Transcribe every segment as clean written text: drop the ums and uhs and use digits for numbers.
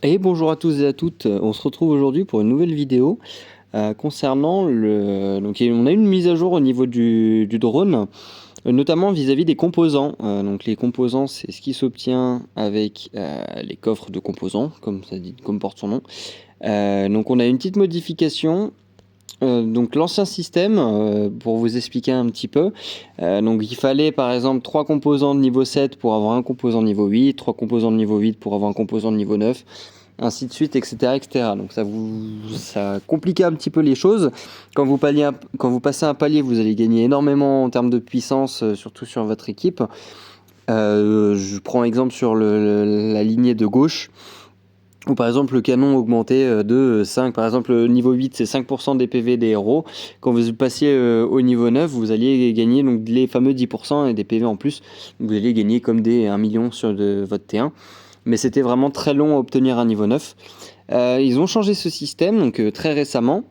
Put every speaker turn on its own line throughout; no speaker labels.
Et bonjour à tous et à toutes, on se retrouve aujourd'hui pour une nouvelle vidéo concernant Donc on a une mise à jour au niveau du drone, notamment vis-à-vis des composants. Donc les composants, c'est ce qui s'obtient avec les coffres de composants, comme ça dit, comme porte son nom. Donc on a une petite modification. Donc l'ancien système, pour vous expliquer un petit peu, donc il fallait par exemple 3 composants de niveau 7 pour avoir un composant de niveau 8, 3 composants de niveau 8 pour avoir un composant de niveau 9, ainsi de suite, etc. etc. Donc ça compliquait un petit peu les choses. Quand vous passez un palier, vous allez gagner énormément en termes de puissance, surtout sur votre équipe. Je prends exemple sur la lignée de gauche. Ou par exemple le canon augmenté de 5, par exemple le niveau 8 c'est 5% des PV des héros. Quand vous passiez au niveau 9, vous alliez gagner donc les fameux 10% et des PV en plus. Vous alliez gagner comme des 1 million sur votre T1. Mais c'était vraiment très long à obtenir un niveau 9. Ils ont changé ce système donc très récemment.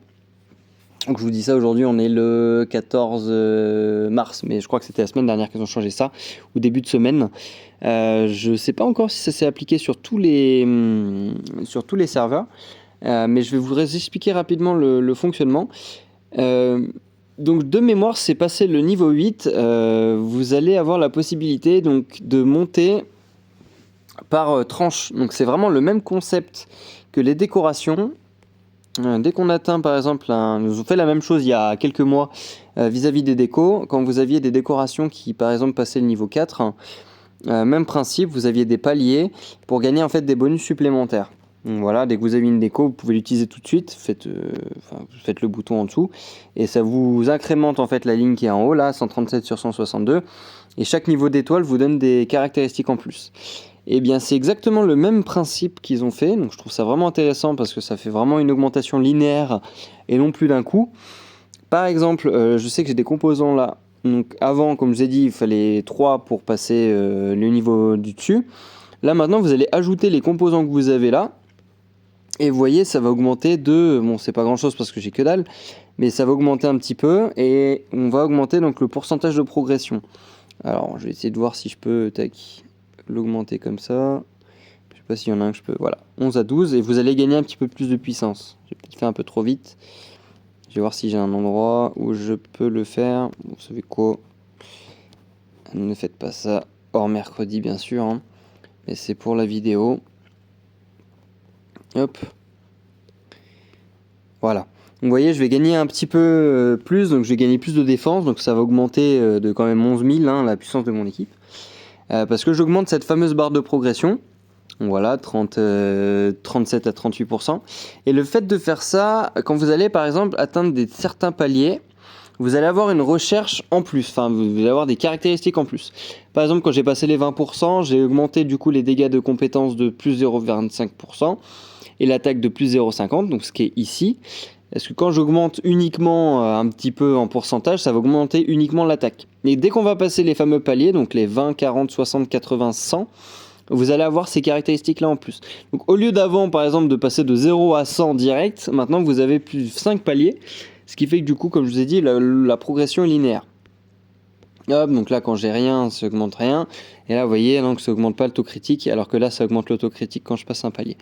Donc je vous dis ça aujourd'hui, on est le 14 mars, mais je crois que c'était la semaine dernière qu'ils ont changé ça, ou début de semaine. Je ne sais pas encore si ça s'est appliqué sur tous les serveurs, mais je vais vous expliquer rapidement le fonctionnement. Donc de mémoire, c'est passé le niveau 8, vous allez avoir la possibilité donc, de monter par tranche. Donc c'est vraiment le même concept que les décorations. Dès qu'on atteint par exemple, nous ont fait la même chose il y a quelques mois vis-à-vis des décos, quand vous aviez des décorations qui par exemple passaient le niveau 4, même principe, vous aviez des paliers pour gagner en fait des bonus supplémentaires. Donc voilà, dès que vous avez une déco, vous pouvez l'utiliser tout de suite, faites le bouton en dessous, et ça vous incrémente en fait la ligne qui est en haut là, 137 sur 162, et chaque niveau d'étoile vous donne des caractéristiques en plus. Et bien c'est exactement le même principe qu'ils ont fait, donc je trouve ça vraiment intéressant parce que ça fait vraiment une augmentation linéaire et non plus d'un coup. Par exemple, je sais que j'ai des composants là. Donc avant, comme je vous ai dit, il fallait 3 pour passer le niveau du dessus. Là maintenant, vous allez ajouter les composants que vous avez là. Et vous voyez, ça va augmenter de... Bon, c'est pas grand chose parce que j'ai que dalle. Mais ça va augmenter un petit peu. Et on va augmenter donc le pourcentage de progression. Alors, je vais essayer de voir si je peux l'augmenter comme ça. Je sais pas s'il y en a un que je peux... Voilà, 11 à 12. Et vous allez gagner un petit peu plus de puissance. J'ai peut-être fait un peu trop vite. Je vais voir si j'ai un endroit où je peux le faire. Vous savez quoi? Ne faites pas ça hors mercredi, bien sûr. Hein. Mais c'est pour la vidéo. Hop. Voilà. Donc, vous voyez, je vais gagner un petit peu plus. Donc, je vais gagner plus de défense. Donc, ça va augmenter de quand même 11 000 hein, la puissance de mon équipe. Parce que j'augmente cette fameuse barre de progression. Voilà, 37 à 38%. Et le fait de faire ça, quand vous allez par exemple atteindre certains paliers, vous allez avoir une recherche en plus, enfin vous allez avoir des caractéristiques en plus. Par exemple, quand j'ai passé les 20%, j'ai augmenté du coup les dégâts de compétences de plus 0,25% et l'attaque de plus 0,50, donc ce qui est ici. Parce que quand j'augmente uniquement un petit peu en pourcentage, ça va augmenter uniquement l'attaque. Et dès qu'on va passer les fameux paliers, donc les 20, 40, 60, 80, 100, vous allez avoir ces caractéristiques-là en plus. Donc au lieu d'avant, par exemple, de passer de 0 à 100 direct, maintenant vous avez plus 5 paliers. Ce qui fait que du coup, comme je vous ai dit, la progression est linéaire. Hop, donc là, quand j'ai rien, ça augmente rien. Et là, vous voyez, donc ça augmente pas le taux critique, alors que là, ça augmente le taux critique quand je passe un palier.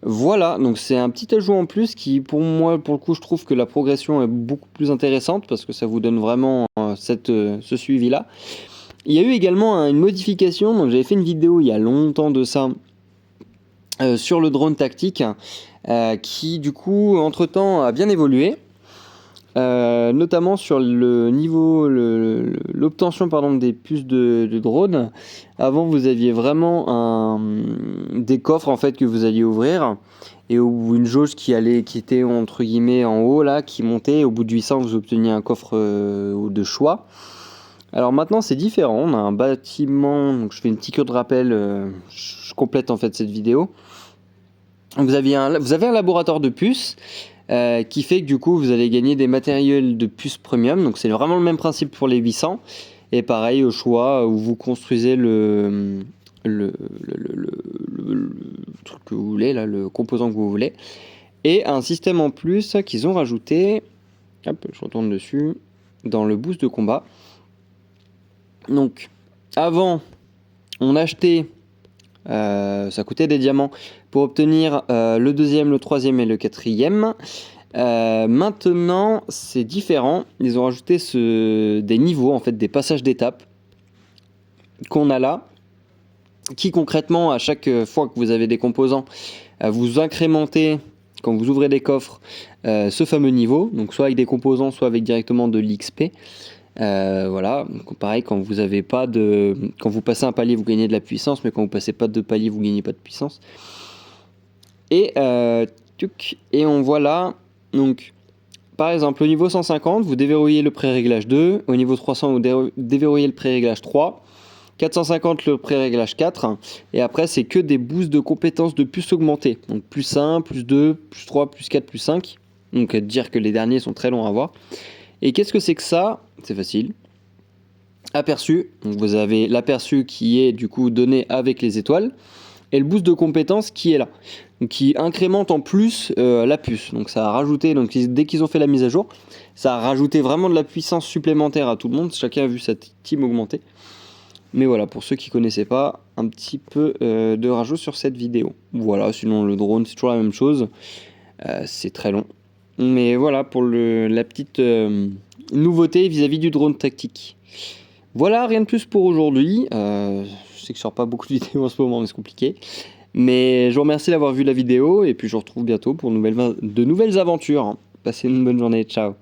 Voilà, donc c'est un petit ajout en plus qui, pour moi, pour le coup, je trouve que la progression est beaucoup plus intéressante parce que ça vous donne vraiment ce suivi-là. Il y a eu également une modification, donc j'avais fait une vidéo il y a longtemps de ça sur le drone tactique qui du coup entre-temps a bien évolué. Notamment sur le niveau, l'obtention des puces de drone. Avant, vous aviez vraiment des coffres en fait que vous alliez ouvrir et une jauge qui était entre guillemets en haut là, qui montait. Au bout de 800, vous obteniez un coffre de choix. Alors maintenant, c'est différent. On a un bâtiment. Donc je fais une petite cure de rappel. Je complète en fait cette vidéo. Donc vous avez un laboratoire de puces. Qui fait que du coup vous allez gagner des matériels de puces premium, donc c'est vraiment le même principe pour les 800, et pareil au choix où vous construisez le truc que vous voulez, là, le composant que vous voulez, et un système en plus qu'ils ont rajouté, hop, je retourne dessus, dans le boost de combat. Donc avant on achetait ça coûtait des diamants pour obtenir le deuxième, le troisième et le quatrième. Maintenant, c'est différent. Ils ont rajouté des niveaux, en fait, des passages d'étapes qu'on a là, qui concrètement, à chaque fois que vous avez des composants, vous incrémentez, quand vous ouvrez des coffres, ce fameux niveau, donc soit avec des composants, soit avec directement de l'XP. Voilà, donc pareil, quand vous passez un palier, vous gagnez de la puissance, mais quand vous passez pas de palier, vous gagnez pas de puissance. Et on voit là, donc par exemple au niveau 150, vous déverrouillez le pré-réglage 2, au niveau 300, vous déverrouillez le pré-réglage 3, 450 le pré-réglage 4, et après c'est que des boosts de compétences de plus augmentées, donc plus 1, plus 2, plus 3, plus 4, plus 5, donc dire que les derniers sont très longs à voir. Et qu'est-ce que c'est que ça? C'est facile. Aperçu, donc vous avez l'aperçu qui est du coup donné avec les étoiles, et le boost de compétences qui est là, donc qui incrémente en plus la puce. Donc ça a rajouté, donc dès qu'ils ont fait la mise à jour, ça a rajouté vraiment de la puissance supplémentaire à tout le monde. Chacun a vu sa team augmenter. Mais voilà, pour ceux qui connaissaient pas, un petit peu de rajout sur cette vidéo. Voilà, sinon le drone c'est toujours la même chose. C'est très long. Mais voilà pour la petite nouveauté vis-à-vis du drone tactique. Voilà, rien de plus pour aujourd'hui. Je sais que je sors pas beaucoup de vidéos en ce moment, mais c'est compliqué. Mais je vous remercie d'avoir vu la vidéo et puis je vous retrouve bientôt pour de nouvelles aventures. Passez une bonne journée, ciao.